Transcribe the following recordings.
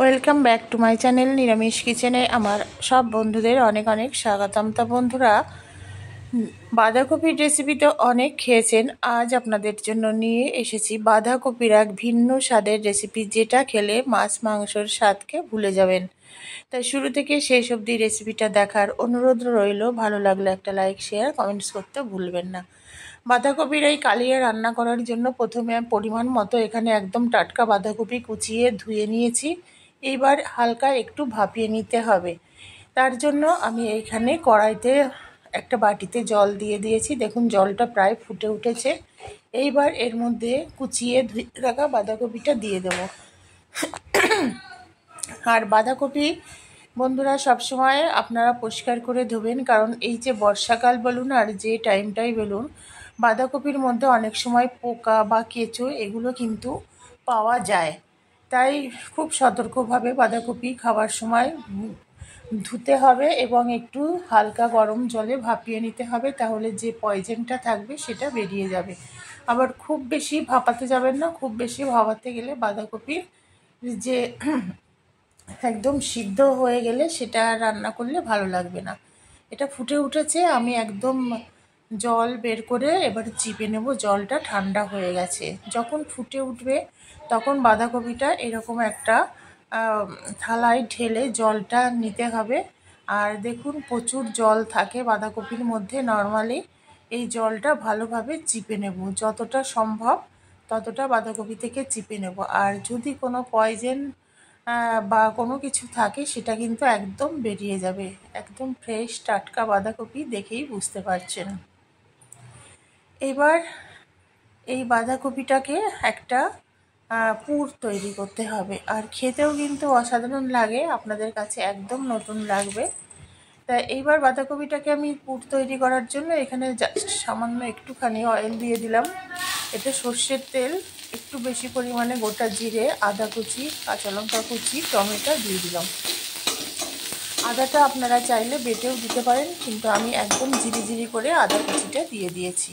Welcome back to my channel নিরামিষ কিচেনে আমার সব বন্ধুদের অনেক অনেক স্বাগতম। তা বন্ধুরা, বাঁধাকপির রেসিপি তো অনেক খেয়েছেন, আজ আপনাদের জন্য নিয়ে এসেছি বাঁধাকপির এক ভিন্ন স্বাদের রেসিপি, যেটা খেলে মাছ মাংসর স্বাদকে ভুলে যাবেন। তাই শুরু থেকে শেষ অবধি রেসিপিটা দেখার অনুরোধ রইল। ভালো লাগলে একটা লাইক, শেয়ার, কমেন্টস করতে ভুলবেন না। বাঁধাকপির এই কালিয়া রান্না করার জন্য প্রথমে পরিমাণ মতো এখানে একদম টাটকা বাঁধাকপি কুচিয়ে ধুয়ে নিয়েছি। এইবার হালকা একটু ভাপিয়ে নিতে হবে। তার জন্য আমি এইখানে কড়াইতে একটা বাটিতে জল দিয়ে দিয়েছি। দেখুন জলটা প্রায় ফুটে উঠেছে। এইবার এর মধ্যে কুচিয়ে ধুয়ে রাখা বাঁধাকপিটা দিয়ে দেব। আর বাঁধাকপি বন্ধুরা সবসময় আপনারা পরিষ্কার করে ধোবেন, কারণ এই যে বর্ষাকাল বলুন আর যে টাইমটাই বলুন, বাঁধাকপির মধ্যে অনেক সময় পোকা বা কেঁচো এগুলো কিন্তু পাওয়া যায়। তাই খুব সতর্কভাবে বাঁধাকপি খাওয়ার সময় ধুতে হবে এবং একটু হালকা গরম জলে ভাপিয়ে নিতে হবে, তাহলে যে পয়জনটা থাকবে সেটা বেরিয়ে যাবে। আবার খুব বেশি ভাপাতে যাবেন না, খুব বেশি ভাপাতে গেলে বাঁধাকপির যে একদম সিদ্ধ হয়ে গেলে সেটা রান্না করলে ভালো লাগবে না। এটা ফুটে উঠেছে, আমি একদম জল বের করে এবার চিপে নেব। জলটা ঠান্ডা হয়ে গেছে। যখন ফুটে উঠবে তখন বাঁধাকপিটা এরকম একটা থালায় ঢেলে জলটা নিতে হবে। আর দেখুন প্রচুর জল থাকে বাঁধাকপির মধ্যে। নর্মালি এই জলটা ভালোভাবে চিপে নেব, যতটা সম্ভব ততটা বাঁধাকপি থেকে চিপে নেব। আর যদি কোনো পয়জন বা কোনো কিছু থাকে সেটা কিন্তু একদম বেরিয়ে যাবে। একদম ফ্রেশ টাটকা বাঁধাকপি, দেখেই বুঝতে পারছেন। এবার এই বাঁধাকপিটাকে একটা পুর তৈরি করতে হবে, আর খেতেও কিন্তু অসাধারণ লাগে, আপনাদের কাছে একদম নতুন লাগবে। তা এইবার বাঁধাকপিটাকে আমি পুর তৈরি করার জন্য এখানে জাস্ট সামান্য একটুখানি অয়েল দিয়ে দিলাম। এটা সর্ষের তেল, একটু বেশি পরিমাণে গোটা জিরে, আদা কুচি, কাঁচা লঙ্কা কুচি, টমেটো দিয়ে দিলাম। আদাটা আপনারা চাইলে বেটেও দিতে পারেন, কিন্তু আমি একদম ঝিরি করে আদা কুচিটা দিয়ে দিয়েছি।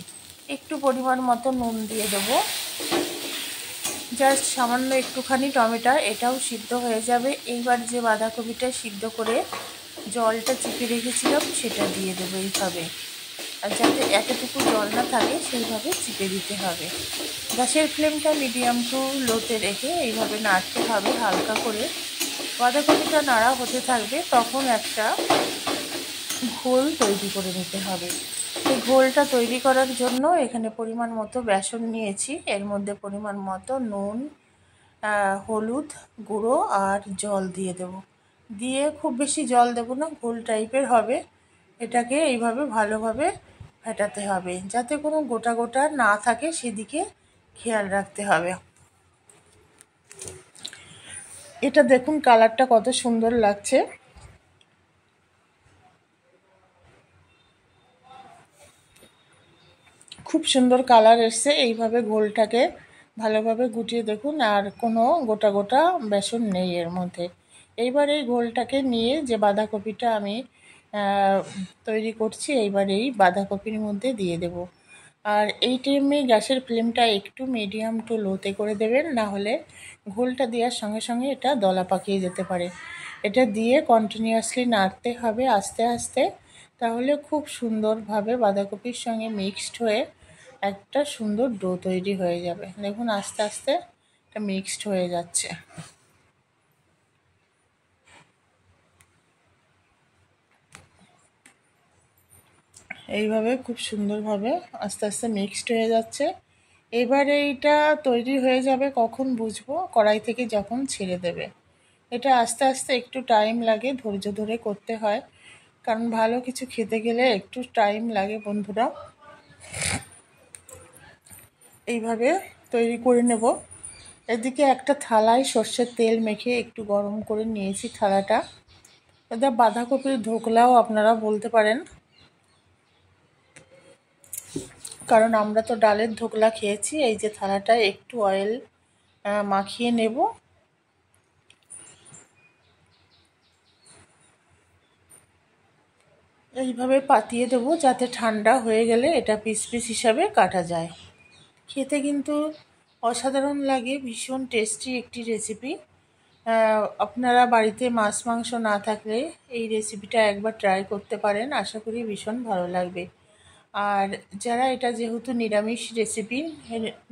একটু পরিমাণ মতো নুন দিয়ে দেবো, জাস্ট সামান্য একটুখানি। টমেটো এটাও সিদ্ধ হয়ে যাবে। এইবার যে বাঁধাকপিটা সিদ্ধ করে জলটা চিপে রেখেছিলাম সেটা দিয়ে দেবো এইভাবে, আর যাতে এতটুকু জল না থাকে সেইভাবে চিপে দিতে হবে। গ্যাসের ফ্লেমটা মিডিয়াম টু লোতে রেখে এইভাবে নাড়তে হবে হালকা করে। বাঁধাকপিটা নাড়া হতে থাকবে, তখন একটা ঘোল তৈরি করে নিতে হবে। এই ঘোলটা তৈরি করার জন্য এখানে পরিমাণ মতো বেসন নিয়েছি, এর মধ্যে পরিমাণ মতো নুন, হলুদ গুঁড়ো আর জল দিয়ে দেব। দিয়ে খুব বেশি জল দেব না, ঘোল টাইপের হবে। এটাকে এইভাবে ভালোভাবে ফেটাতে হবে, যাতে কোনো গোটা গোটা না থাকে, সেদিকে খেয়াল রাখতে হবে। এটা দেখুন কালারটা কত সুন্দর লাগছে। খুব সুন্দর কালার এসছে। এইভাবে ঘোলটাকে ভালোভাবে গুটিয়ে দেখুন, আর কোনো গোটা গোটা বেসন নেই এর মধ্যে। এইবার এই ঘোলটাকে নিয়ে যে বাঁধাকপিটা আমি তৈরি করছি, এইবার এই বাঁধাকপির মধ্যে দিয়ে দেব। আর এই টাইমে গ্যাসের ফ্লেমটা একটু মিডিয়াম টু লোতে করে দেবেন, না হলে ঘোলটা দেওয়ার সঙ্গে সঙ্গে এটা দলা পাকিয়ে যেতে পারে। এটা দিয়ে কন্টিনিউয়াসলি নাড়তে হবে আস্তে আস্তে, তাহলে খুব সুন্দরভাবে বাঁধাকপির সঙ্গে মিক্সড হয়ে একটা সুন্দর ডো তৈরি হয়ে যাবে। দেখুন আস্তে আস্তে এটা মিক্সড হয়ে যাচ্ছে। এইভাবে খুব সুন্দরভাবে আস্তে আস্তে মিক্সড হয়ে যাচ্ছে। এবারে এইটা তৈরি হয়ে যাবে কখন বুঝবো? কড়াই থেকে যখন ছেড়ে দেবে। এটা আস্তে আস্তে একটু টাইম লাগে, ধৈর্য ধরে করতে হয়, কারণ ভালো কিছু খেতে গেলে একটু টাইম লাগে বন্ধুরা। এইভাবে তৈরি করে নেব। এদিকে একটা থালায় সর্ষের তেল মেখে একটু গরম করে নিয়েছি থালাটা। এটা বাঁধাকপির ধোকলাও আপনারা বলতে পারেন, কারণ আমরা তো ডালের ধোকলা খেয়েছি। এই যে থালাটায় একটু অয়েল মাখিয়ে নেব। এইভাবে পাতিয়ে দেবো, যাতে ঠান্ডা হয়ে গেলে এটা পিস পিস হিসাবে কাটা যায়। খেতে কিন্তু অসাধারণ লাগে, ভীষণ টেস্টি একটি রেসিপি। আপনারা বাড়িতে মাছ মাংস না থাকলে এই রেসিপিটা একবার ট্রাই করতে পারেন, আশা করি ভীষণ ভালো লাগবে। আর যারা এটা যেহেতু নিরামিষ রেসিপি,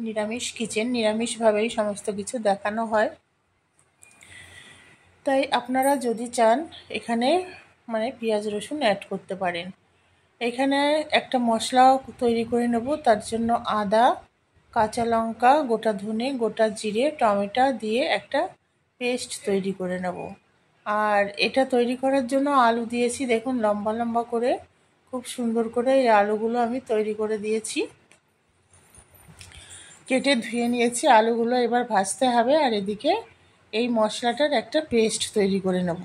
নিরামিষ কিচেন, নিরামিষভাবেই সমস্ত কিছু দেখানো হয়, তাই আপনারা যদি চান এখানে মানে পেঁয়াজ রসুন অ্যাড করতে পারেন। এখানে একটা মশলা তৈরি করে নেব, তার জন্য আদা, কাঁচা লঙ্কা, গোটা ধনে, গোটা জিরে, টমেটো দিয়ে একটা পেস্ট তৈরি করে নেব। আর এটা তৈরি করার জন্য আলু দিয়েছি, দেখুন লম্বা লম্বা করে খুব সুন্দর করে এই আলুগুলো আমি তৈরি করে দিয়েছি, কেটে ধুয়ে নিয়েছি। আলুগুলো এবার ভাজতে হবে, আর এদিকে এই মশলাটার একটা পেস্ট তৈরি করে নেব।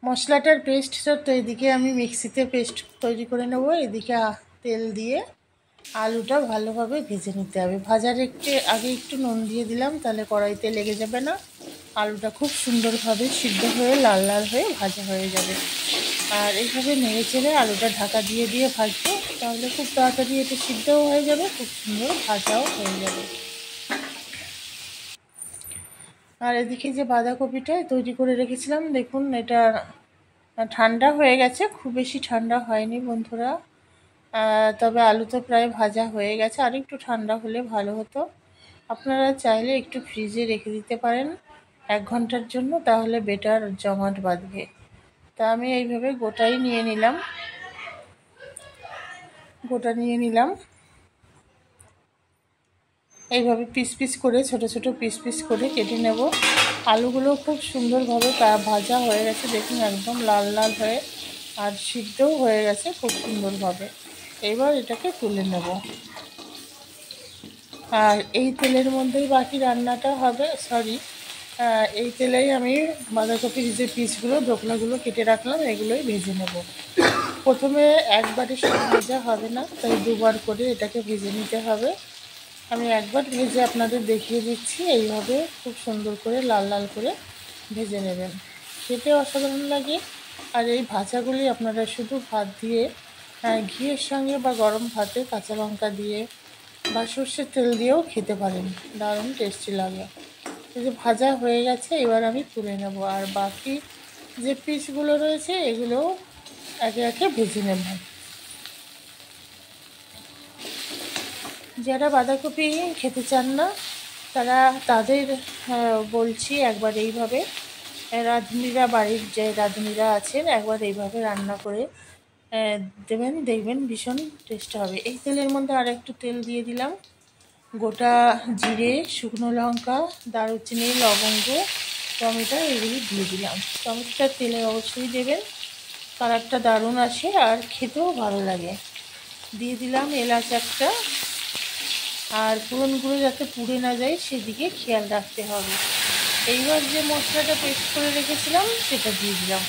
মশলাটার পেস্টটা তো এদিকে আমি মিক্সিতে পেস্ট তৈরি করে নেব, এদিকে তেল দিয়ে আলুটা ভালোভাবে ভেজে নিতে হবে। ভাজার আগে একটু নুন দিয়ে দিলাম, তাহলে কড়াইতে লেগে যাবে না, আলুটা খুব সুন্দরভাবে সিদ্ধ হয়ে লাল লাল হয়ে ভাজা হয়ে যাবে। আর এইভাবে নেড়ে চেড়ে আলুটা ঢাকা দিয়ে দিয়ে ভাজবো, তাহলে খুব তাড়াতাড়ি এটা সিদ্ধও হয়ে যাবে, খুব সুন্দর ভাজাও হয়ে যাবে। আর এদিকে যে বাঁধাকপিটা তৈরি করে রেখেছিলাম, দেখুন এটা ঠান্ডা হয়ে গেছে, খুব বেশি ঠান্ডা হয়নি বন্ধুরা, তবে আলু তো প্রায় ভাজা হয়ে গেছে, আর একটু ঠান্ডা হলে ভালো হতো। আপনারা চাইলে একটু ফ্রিজে রেখে দিতে পারেন 1 ঘন্টার জন্য, তাহলে বেটার জমাট বাঁধবে। তা আমি এইভাবে গোটাই নিয়ে নিলাম, এইভাবে পিস পিস করে ছোট ছোট পিস পিস করে কেটে নেব। আলুগুলো খুব সুন্দরভাবে ভাজা হয়ে গেছে, দেখুন একদম লাল লাল হয়ে, আর সিদ্ধও হয়ে গেছে খুব সুন্দরভাবে। এবার এটাকে তুলে নেব, আর এই তেলের মধ্যেই বাকি রান্নাটা হবে। এই তেলেই আমি বাঁধাকপির যে পিসগুলো দোকলাগুলো কেটে রাখলাম এগুলোই ভেজে নেব। প্রথমে একবারে সব ভাজা হবে না, তাই দুবার করে এটাকে ভেজে নিতে হবে। আমি একবার ভেজে আপনাদের দেখিয়ে দিচ্ছি, এইভাবে খুব সুন্দর করে লাল লাল করে ভেজে নেবেন, খেতে অসাধারণ লাগে। আর এই ভাজাগুলি আপনারা শুধু ভাত দিয়ে, ঘিয়ের সঙ্গে বা গরম ভাতে কাঁচা লঙ্কা দিয়ে বা সর্ষের তেল দিয়েও খেতে পারেন, দারুণ টেস্টি লাগে। এই যে ভাজা হয়ে গেছে, এবার আমি তুলে নেব, আর বাকি যে পিসগুলো রয়েছে এগুলোও একে একে ভেজে নেব। যারা বাঁধাকপি খেতে চান না তাদের বলছি একবার এইভাবে, রাঁধুনিরা, বাড়ির যে রাঁধুনিরা আছেন একবার এইভাবে রান্না করে দেবেন, দেখবেন ভীষণ টেস্ট হবে। এই তেলের মধ্যে আর একটু তেল দিয়ে দিলাম, গোটা জিরে, শুকনো লঙ্কা, দারুচিনি, লবঙ্গ, টমেটো এগুলি দিয়ে দিলাম। টমেটোটা তেলে অবশ্যই দেবেন, কালারটা দারুণ আসে আর খেতেও ভালো লাগে। দিয়ে দিলাম এলাচ একটা, আর ফোড়নগুলো যাতে পুড়ে না যায় সেদিকে খেয়াল রাখতে হবে। এইবার যে মশলাটা পেস্ট করে রেখেছিলাম সেটা দিয়ে দিলাম।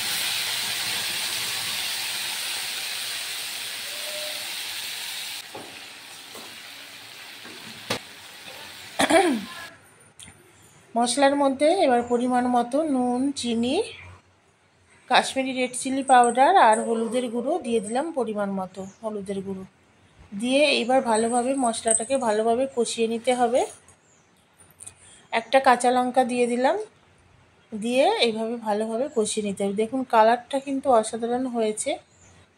মশলার মধ্যে এবার পরিমাণ মতো নুন, চিনি, কাশ্মীরি রেড চিলি পাউডার আর হলুদের গুঁড়ো দিয়ে দিলাম, পরিমাণ মতো হলুদের গুঁড়ো দিয়ে এবার ভালোভাবে মশলাটাকে ভালোভাবে কষিয়ে নিতে হবে। একটা কাঁচা লঙ্কা দিয়ে দিলাম, দিয়ে এইভাবে ভালোভাবে কষিয়ে নিতে হবে। দেখুন কালারটা কিন্তু অসাধারণ হয়েছে,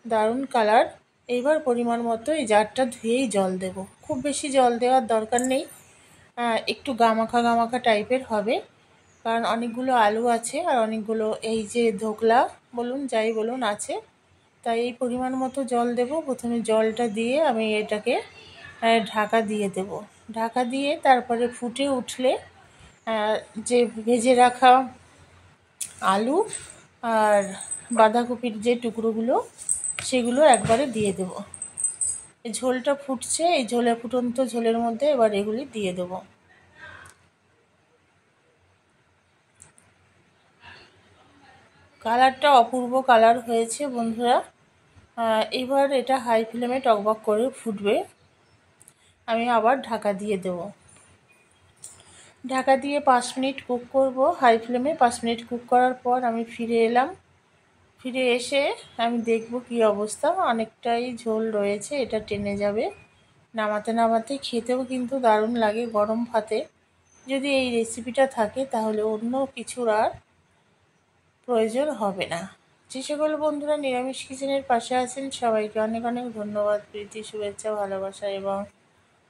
দারুণ কালার। এইবার পরিমাণ মতো এই জারটা ধুয়েই জল দেব, খুব বেশি জল দেওয়ার দরকার নেই, একটু গামাখা গামাখা টাইপের হবে, কারণ অনেকগুলো আলু আছে আর অনেকগুলো এই যে ধোকলা বলুন যাই বলুন আছে, তাই এই পরিমাণ মতো জল দেব। প্রথমে জলটা দিয়ে আমি এটাকে ঢাকা দিয়ে দেব, ঢাকা দিয়ে তারপরে ফুটে উঠলে যে ভেজে রাখা আলু আর বাঁধাকপির যে টুকরোগুলো সেগুলো একবারে দিয়ে দেব। এই ঝোলটা ফুটছে, এই ফুটন্ত ঝোলের মধ্যে এবার এগুলি দিয়ে দেব। কালারটা অপূর্ব কালার হয়েছে বন্ধুরা। এবার এটা হাই ফ্লেমে টকবক করে ফুটবে, আমি আবার ঢাকা দিয়ে দেব। ঢাকা দিয়ে 5 মিনিট কুক করব হাই ফ্লেমে। 5 মিনিট কুক করার পর আমি ফিরে এলাম, ফিরে এসে আমি দেখব কি অবস্থা। অনেকটাই ঝোল রয়েছে, এটা টেনে যাবে। নামাতে নামাতে খেতেও কিন্তু দারুণ লাগে গরম ভাতে, যদি এই রেসিপিটা থাকে তাহলে অন্য কিছুর আর প্রয়োজন হবে না। যে সকল বন্ধুরা নিরামিষ কিচেনের পাশে আছেন সবাইকে অনেক অনেক ধন্যবাদ, প্রীতি, শুভেচ্ছা, ভালোবাসা এবং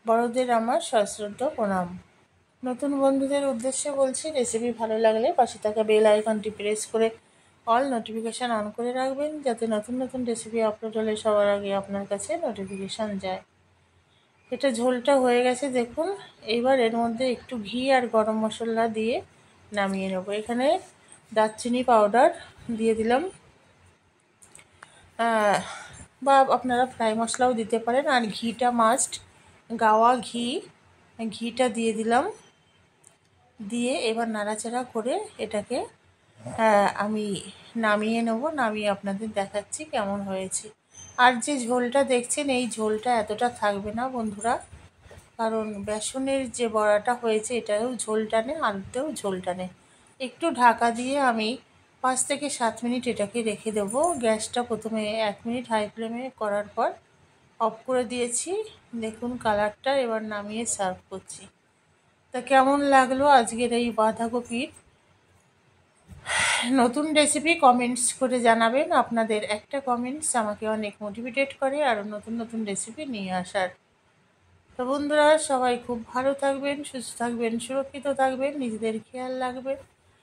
বড়দের আমার সশ্রদ্ধ প্রণাম। নতুন বন্ধুদের উদ্দেশ্যে বলছি, রেসিপি ভালো লাগলে পাশে থাকা বেল আইকনটি প্রেস করে অল নোটিফিকেশান অন করে রাখবেন, যাতে নতুন নতুন রেসিপি আপলোড হলে সবার আগে আপনার কাছে নোটিফিকেশান যায়। এটা ঝোলটা হয়ে গেছে দেখুন। এইবার এর মধ্যে একটু ঘি আর গরম মশলা দিয়ে নামিয়ে নেব। এখানে দারচিনি পাউডার দিয়ে দিলাম, বা আপনারা ফ্রাই মশলাও দিতে পারেন। আর ঘিটা মাস্ট, গাওয়া ঘিটা দিয়ে দিলাম। দিয়ে এবার নাড়াচাড়া করে এটাকে আমি নামিয়ে নেব। নামিয়ে আপনাদের দেখাচ্ছি কেমন হয়েছে। আর যে ঝোলটা দেখছেন এই ঝোলটা এতটা থাকবে না বন্ধুরা, কারণ বেসনের যে বড়াটা হয়েছে এটাও ঝোল টানে, আলুতেও ঝোল টানে। একটু ঢাকা দিয়ে আমি 5 থেকে 7 মিনিট এটাকে রেখে দেবো। গ্যাসটা প্রথমে 1 মিনিট হাই ফ্লেমে করার পর অফ করে দিয়েছি। দেখুন কালারটা। এবার নামিয়ে সার্ভ করছি। তা কেমন লাগলো আজকের এই বাঁধাকপির নতুন রেসিপি কমেন্টস করে জানাবেন। আপনাদের একটা কমেন্টস আমাকে অনেক মোটিভেটেড করে আরও নতুন নতুন রেসিপি নিয়ে আসার। তো বন্ধুরা সবাই খুব ভালো থাকবেন, সুস্থ থাকবেন, সুরক্ষিত থাকবেন, নিজেদের খেয়াল রাখবেন।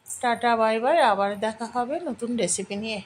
Tata, bye bye. আবার দেখা হবে নতুন রেসিপি নিয়ে।